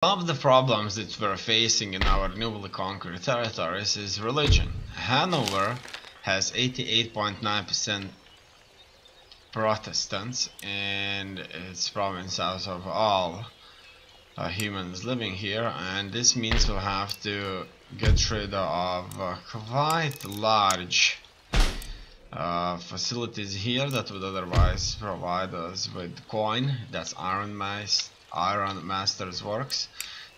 One of the problems that we're facing in our newly conquered territories is religion. Hanover has 88.9% Protestants in its province out of all humans living here, and this means we'll have to get rid of quite large facilities here that would otherwise provide us with coin. That's Iron Master's works,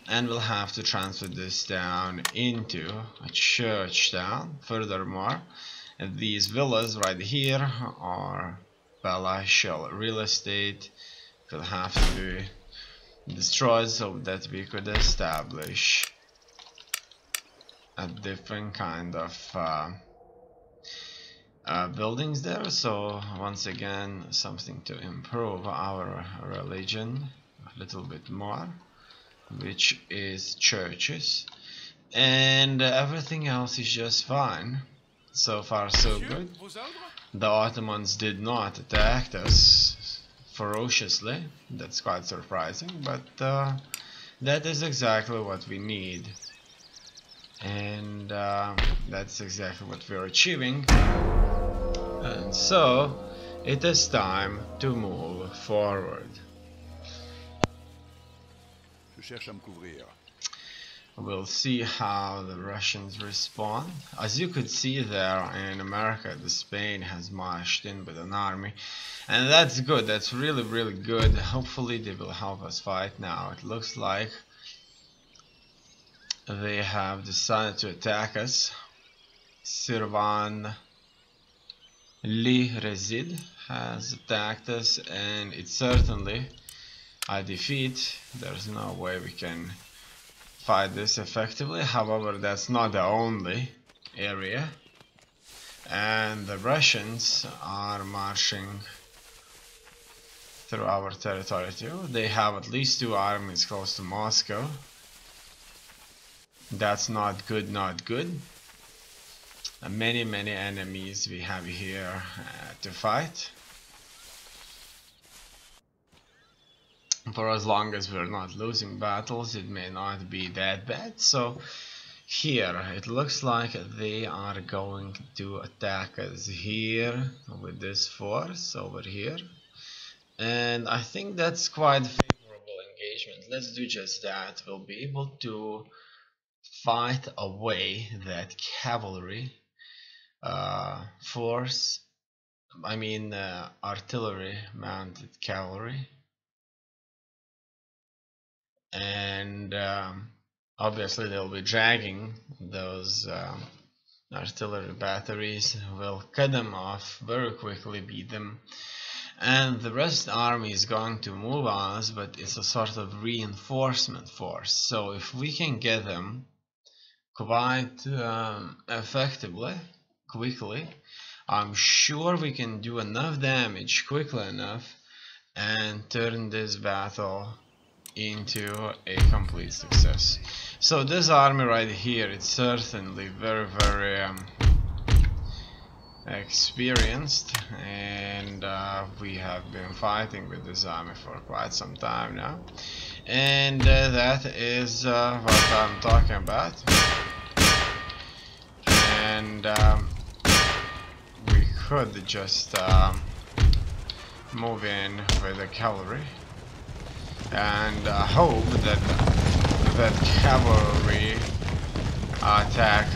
and we'll have to transfer this down into a church town. Furthermore, these villas right here are palatial real estate will have to be destroyed so that we could establish a different kind of buildings there. So once again, something to improve our religion a little bit more, which is churches, and everything else is just fine. So far so good. The Ottomans did not attack us ferociously. That's quite surprising, but that is exactly what we need, and that's exactly what we're achieving. And so it is time to move forward. We'll see how the Russians respond. As you could see there in America, Spain has marched in with an army, and that's good. That's really good. Hopefully they will help us fight now. It looks like they have decided to attack us. Sirvan Li Rezid has attacked us, and it's certainly a defeat. There's no way we can fight this effectively. However, that's not the only area, and the Russians are marching through our territory too. They have at least 2 armies close to Moscow. That's not good, not good. Many enemies we have here to fight. For as long as we're not losing battles, it may not be that bad. So here it looks like they are going to attack us here with this force over here, and I think that's quite favorable engagement. Let's do just that. We'll be able to fight away that cavalry force, I mean artillery mounted cavalry, and obviously they'll be dragging those artillery batteries. We'll cut them off very quickly, beat them, and the rest army is going to move on us, but it's a sort of reinforcement force. So if we can get them quite effectively, quickly, I'm sure we can do enough damage quickly enough and turn this battle into a complete success. So this army right here, it's certainly very experienced, and we have been fighting with this army for quite some time now, and that is what I'm talking about. And we could just move in with the cavalry and hope that that cavalry attack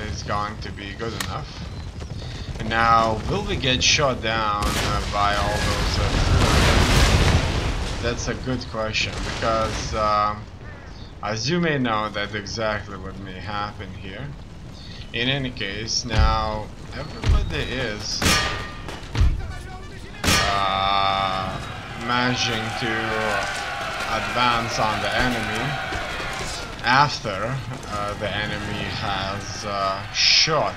is going to be good enough. Now, will we get shot down by all those that's a good question, because as you may know, that's exactly what may happen here. In any case, now everybody is managing to advance on the enemy after the enemy has shot.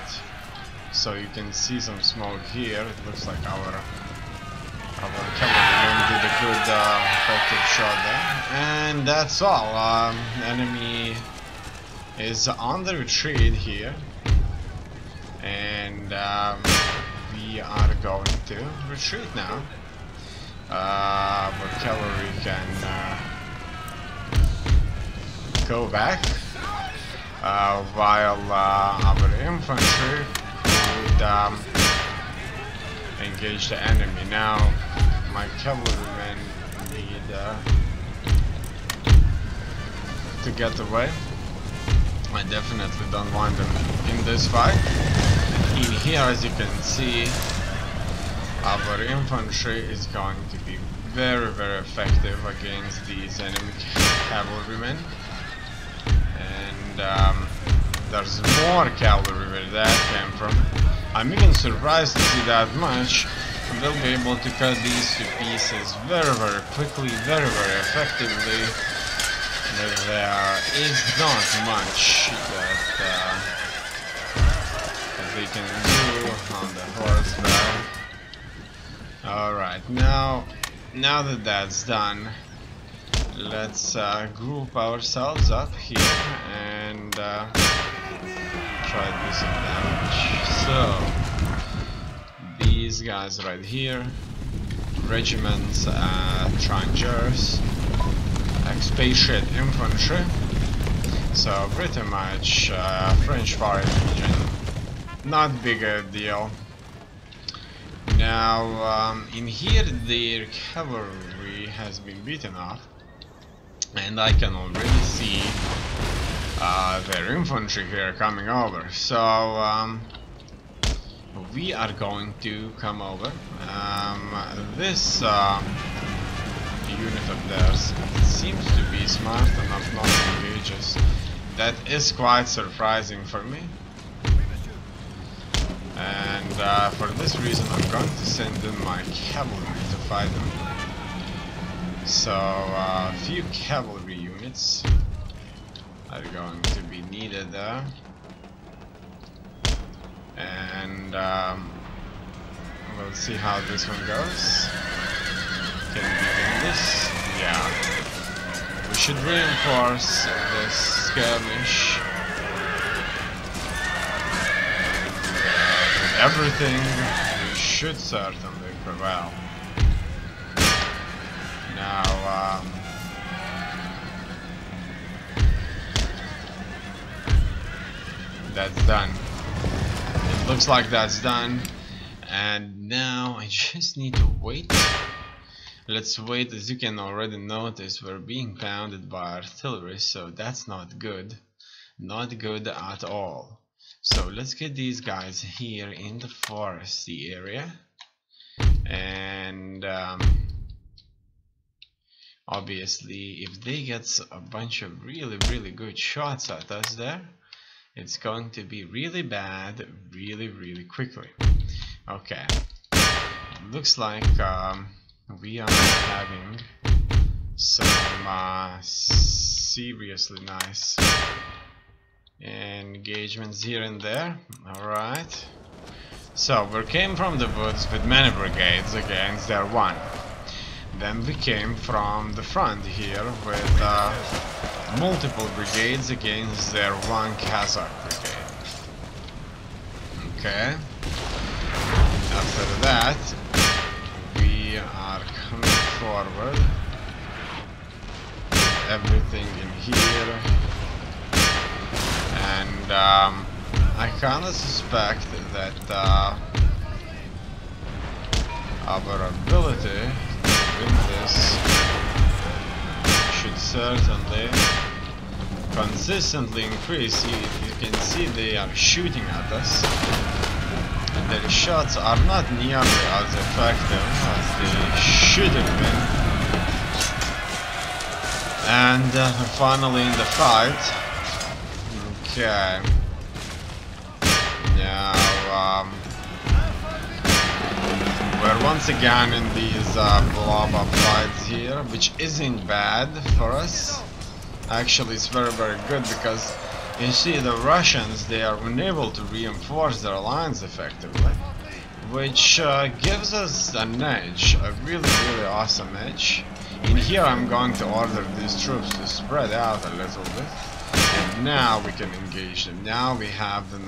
So you can see some smoke here. It looks like our cavalryman did a good effective shot there, and that's all. Enemy is on the retreat here, and we are going to retreat now. Our cavalry can go back, while our infantry would engage the enemy. Now my cavalrymen need to get away. I definitely don't want them in this fight. In here, as you can see, our infantry is going to be very, very effective against these enemy cavalrymen. And there's more cavalry where that came from. I'm even surprised to see that much. They'll be able to cut these to pieces very, very quickly, very, very effectively. There is not much that they can do on the horseback. Alright, now that that's done, let's group ourselves up here and try to do some damage. So, these guys right here, regiments, Trangers, expatriate infantry, so pretty much French Fire Legion, not big a deal. Now in here their cavalry has been beaten off, and I can already see their infantry here coming over, so we are going to come over. This unit of theirs seems to be smart enough not to engage us. That is quite surprising for me. And for this reason I'm going to send in my cavalry to fight them. So a few cavalry units are going to be needed there. And we'll see how this one goes. Can we do this? Yeah. We should reinforce this skirmish. With everything, we should certainly prevail. Now, that's done. It looks like that's done. And now I just need to wait. Let's wait. As you can already notice, we're being pounded by artillery, so that's not good. Not good at all. So let's get these guys here in the foresty area. And obviously, if they get a bunch of really, really good shots at us there, it's going to be really bad really, really quickly. Okay. Looks like we are having some seriously nice engagements here and there. Alright. So we came from the woods with many brigades against their one. Then we came from the front here with multiple brigades against their one Kazakh brigade. Okay. After that, we are coming forward with everything in here, and I kinda suspect that our ability to win this should certainly consistently increase. You can see they are shooting at us. Their shots are not nearly as effective as they should have been. And finally in the fight. Okay. Now we're once again in these blob up fights here, which isn't bad for us. Actually, it's very, very good, because you see the Russians, they are unable to reinforce their lines effectively, which gives us an edge, a really, really awesome edge. In here I'm going to order these troops to spread out a little bit, and now we can engage them. Now we have the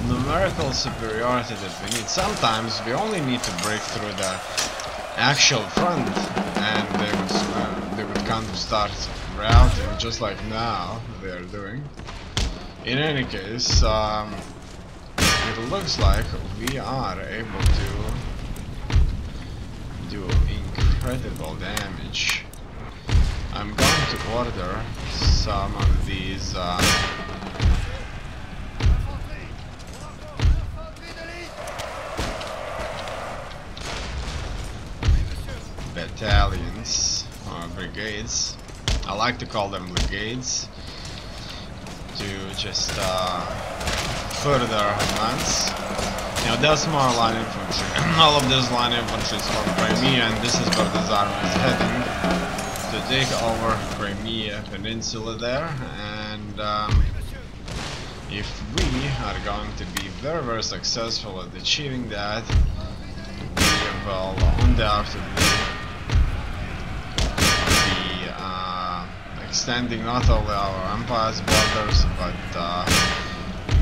numerical superiority that we need. Sometimes we only need to break through the actual front, and they would kind of start routing, just like now they are doing. In any case, it looks like we are able to do incredible damage. I'm going to order some of these battalions or brigades. I like to call them brigades to just further advance. Now that's more line infantry. All of this line infantry is from Crimea, and this is where this army is heading to take over Crimea Peninsula there. And if we are going to be very successful at achieving that, we will undoubtedly extending not only our empire's borders, but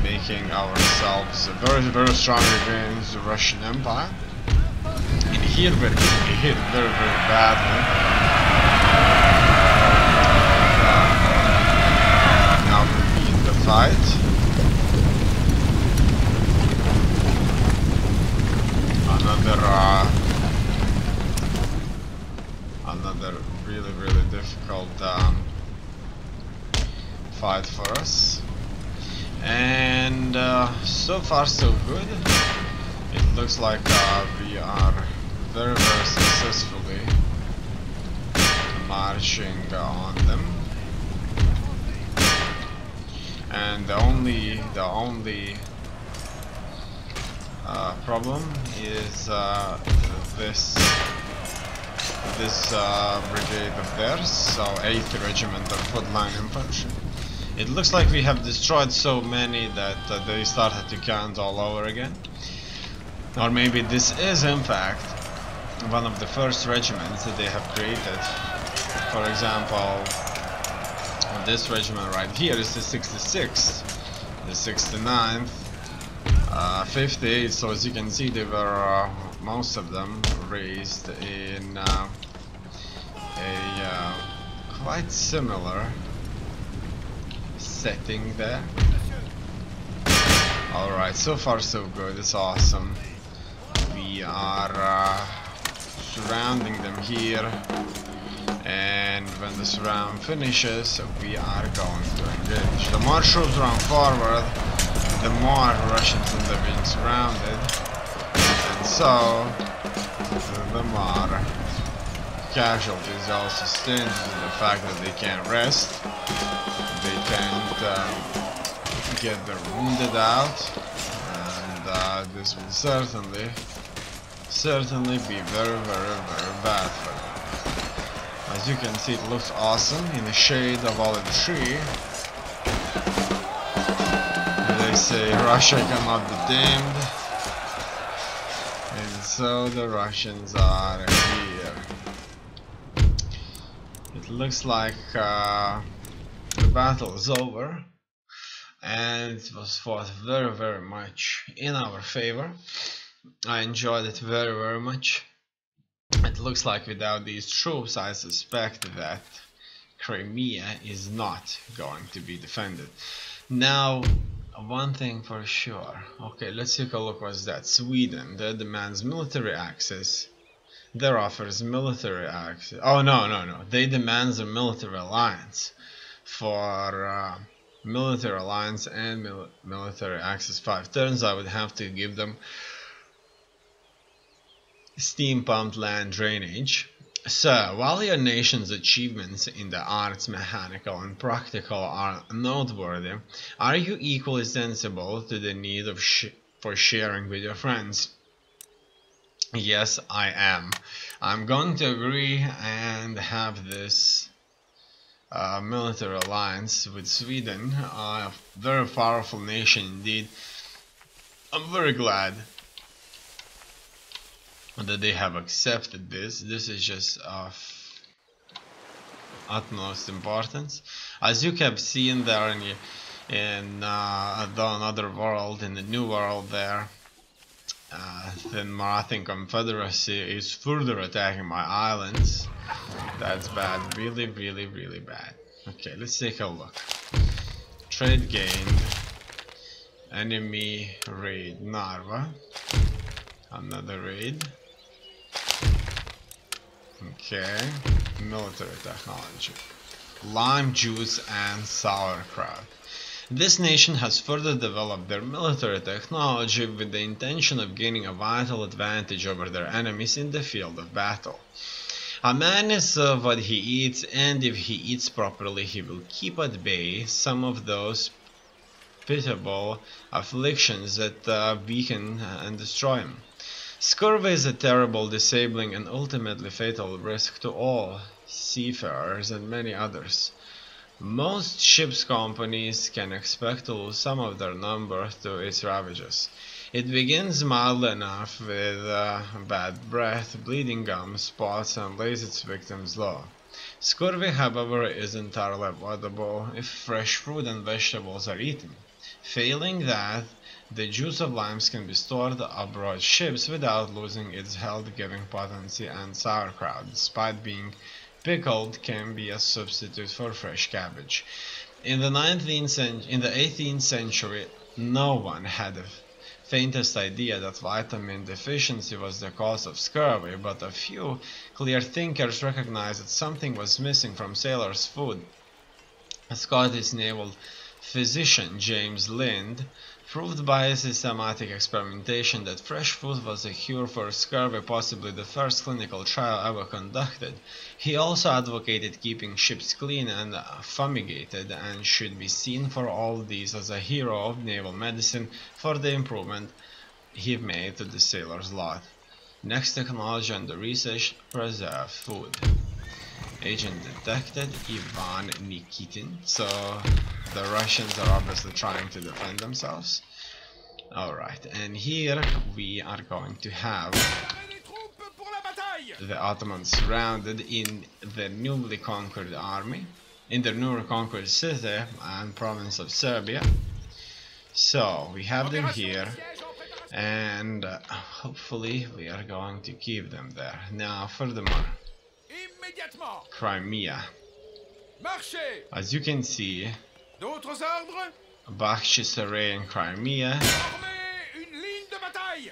making ourselves very strong against the Russian Empire. And here we're getting hit very badly. Now we'll be in the fight. Another really difficult fight for us, and so far so good. It looks like we are very successfully marching on them, and the only problem is this brigade of theirs, so 8th Regiment of Footline Infantry. It looks like we have destroyed so many that they started to count all over again. Or maybe this is in fact one of the first regiments that they have created. For example, this regiment right here is the 66th, the 69th, 58th, so as you can see they were most of them raised in a quite similar setting there. Alright, so far so good, it's awesome. We are surrounding them here, and when the surround finishes we are going to engage. The more troops run forward, the more Russians end up being surrounded, and so the more casualties are sustained due to the fact that they can't rest. They can't get their wounded out, and this will certainly be very bad for them. As you can see, it looks awesome in the shade of olive tree. They say Russia cannot be tamed, and so the Russians are here. It looks like the battle is over, and it was fought very much in our favor. I enjoyed it very much. It looks like without these troops, I suspect that Crimea is not going to be defended. Now, one thing for sure. Okay, let's take a look. What's that? Sweden, that demands military access. Their offers military access. Oh no, they demand a military alliance. For military alliance and military access 5 turns, I would have to give them steam pumped land drainage. So, while your nation's achievements in the arts, mechanical and practical are noteworthy, are you equally sensible to the need of for sharing with your friends? Yes, I am. I'm going to agree and have this military alliance with Sweden, a very powerful nation indeed. I'm very glad that they have accepted this. This is just of utmost importance. As you have seen there in another world, in the new world there, the Marathian Confederacy is further attacking my islands. That's bad, really bad. Okay, let's take a look. Trade gained. Enemy raid Narva. Another raid. Okay. Military technology. Lime juice and sauerkraut. This nation has further developed their military technology with the intention of gaining a vital advantage over their enemies in the field of battle. A man is what he eats, and if he eats properly, he will keep at bay some of those pitiable afflictions that weaken and destroy him. Scurvy is a terrible, disabling, and ultimately fatal risk to all seafarers and many others. Most ship's companies can expect to lose some of their number to its ravages. It begins mildly enough with bad breath, bleeding gums, spots, and lays its victims low. Scurvy, however, is entirely avoidable if fresh fruit and vegetables are eaten. Failing that, the juice of limes can be stored aboard ships without losing its health-giving potency, and sauerkraut, despite being pickled, can be a substitute for fresh cabbage. In the 18th century, no one had the faintest idea that vitamin deficiency was the cause of scurvy, but a few clear thinkers recognized that something was missing from sailors' food. A Scottish naval physician, James Lind, proved by systematic experimentation that fresh food was a cure for scurvy, possibly the first clinical trial ever conducted. He also advocated keeping ships clean and fumigated, and should be seen for all these as a hero of naval medicine for the improvement he made to the sailors' lot. Next technology under research: preserved food. Agent detected: Ivan Nikitin. So the Russians are obviously trying to defend themselves. Alright, and here we are going to have the Ottomans surrounded in the newly conquered army, in the newly conquered city and province of Serbia. So we have them here, and hopefully we are going to keep them there. Now, furthermore, Crimea. As you can see, Bakhchis array in Crimea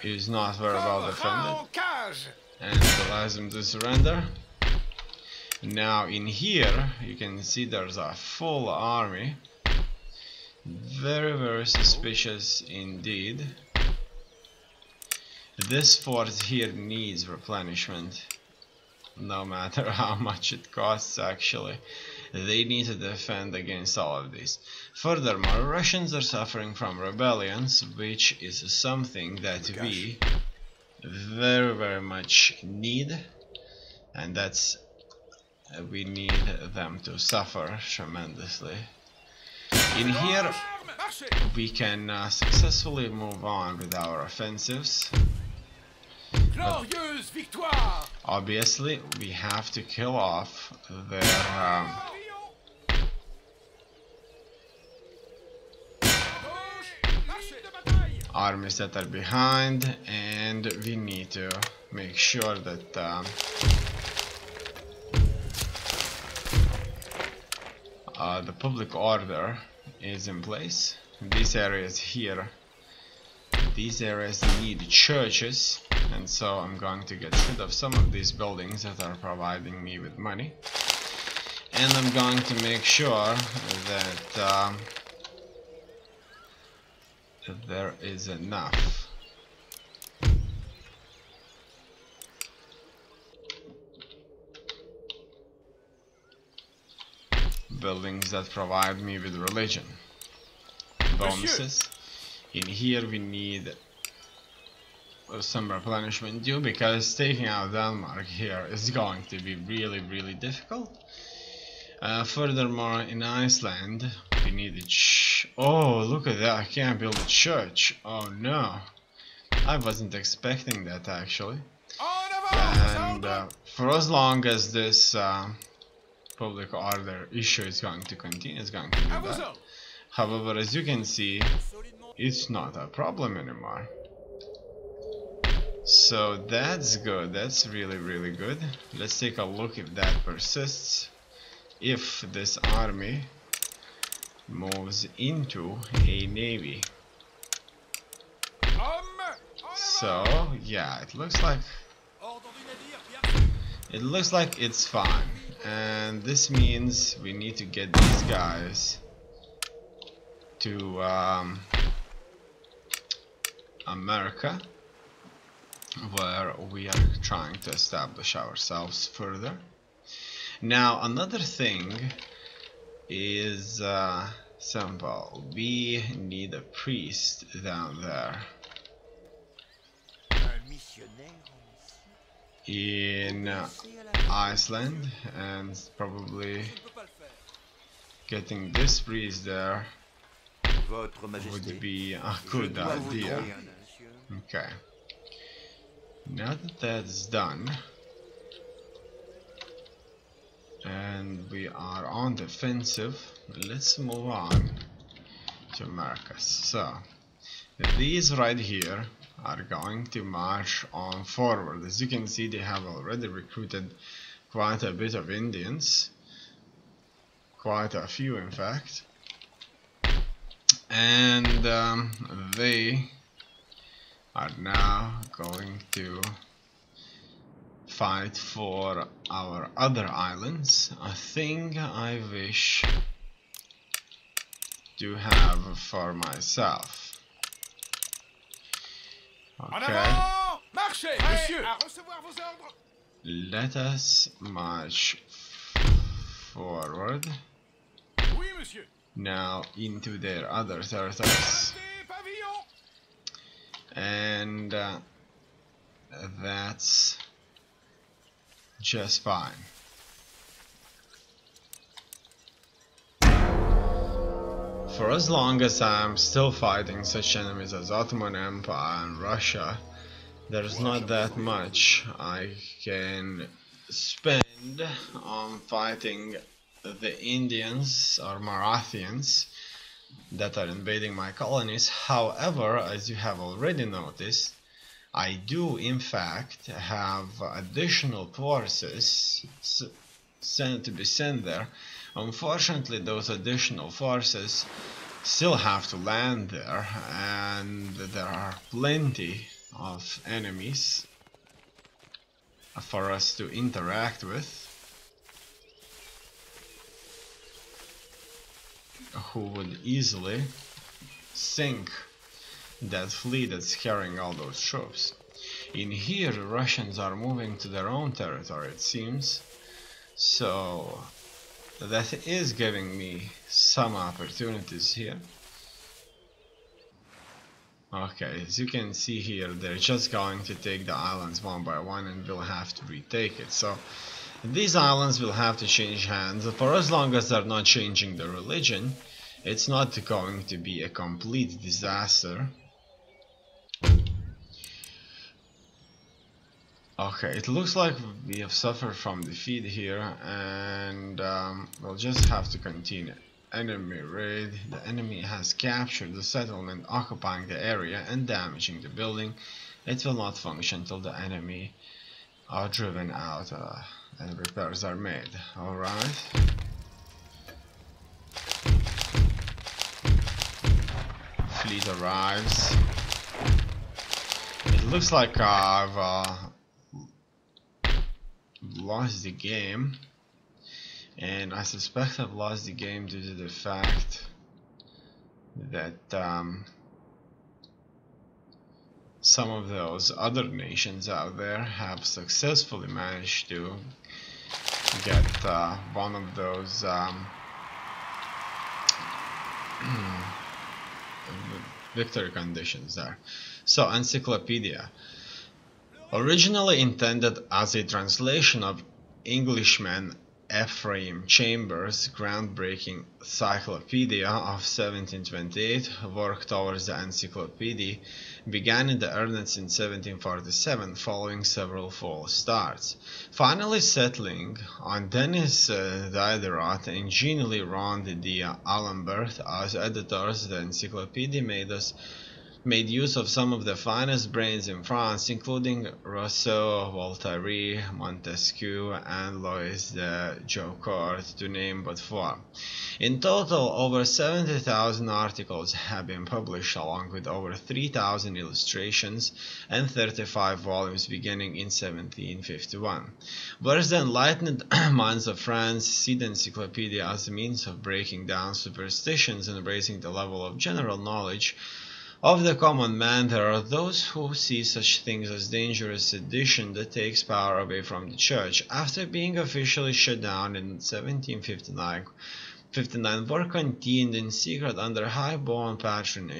is not very well defended and allows them to surrender. Now in here you can see there's a full army. Very, very suspicious indeed. This fort here needs replenishment, no matter how much it costs. Actually, they need to defend against all of these. Furthermore, Russians are suffering from rebellions, which is something that we very, very much need, and that's we need them to suffer tremendously. In here we can successfully move on with our offensives. Obviously, we have to kill off their armies that are behind, and we need to make sure that the public order is in place. These areas here, these areas need churches, and so I'm going to get rid of some of these buildings that are providing me with money, and I'm going to make sure that there is enough buildings that provide me with religion bonuses. In here we need some replenishment due, because taking out Denmark here is going to be really, really difficult. Furthermore, in Iceland we need a oh, look at that, I can't build a church. Oh no, I wasn't expecting that actually. And for as long as this public order issue is going to continue, it's going to do that. However, as you can see, it's not a problem anymore. So that's good, that's really, really good. Let's take a look if that persists. if this army moves into a navy. So yeah, it looks like it's fine, and this means we need to get these guys to America, where we are trying to establish ourselves further. Now another thing is simple. We need a priest down there in Iceland, and probably getting this priest there would be a good idea. Okay, now that that's done and we are on the offensive, let's move on to Americas. So these right here are going to march on forward. As you can see, they have already recruited quite a bit of Indians, quite a few in fact, and they are now going to fight for our other islands, a thing I wish to have for myself. Okay, let us march forward now into their other territories, and that's just fine. For as long as I'm still fighting such enemies as Ottoman Empire and Russia, there's not that much I can spend on fighting the Indians or Marathians that are invading my colonies. However, as you have already noticed, I do in fact have additional forces to be sent there. Unfortunately, those additional forces still have to land there, and there are plenty of enemies for us to interact with, who would easily sink that fleet that's carrying all those troops. In here, the Russians are moving to their own territory, it seems, so that is giving me some opportunities here. Okay, as you can see here, they're just going to take the islands one by one, and we'll have to retake it. So these islands will have to change hands. For as long as they're not changing the religion, it's not going to be a complete disaster. Okay, it looks like we have suffered from defeat here, and we'll just have to continue. Enemy raid. The enemy has captured the settlement, occupying the area and damaging the building. It will not function till the enemy are driven out and repairs are made. Alright. Fleet arrives. It looks like I've lost the game, and I suspect I've lost the game due to the fact that some of those other nations out there have successfully managed to get one of those victory conditions there. So, encyclopedia. Originally intended as a translation of Englishman Ephraim Chambers' groundbreaking Cyclopedia of 1728, work towards the encyclopedia began in the earnest in 1747, following several false starts. Finally settling on Dennis Diderot and Jean Leroy de Alembert as editors, the encyclopedia made us made use of some of the finest brains in France, including Rousseau, Voltaire, Montesquieu, and Louis de Jaucourt, to name but four. In total, over 70,000 articles have been published, along with over 3,000 illustrations and 35 volumes beginning in 1751. Whereas the enlightened minds of France see the encyclopedia as a means of breaking down superstitions and raising the level of general knowledge of the common man, there are those who see such things as dangerous sedition that takes power away from the church. After being officially shut down in 1759, work continued in secret under highborn patronage.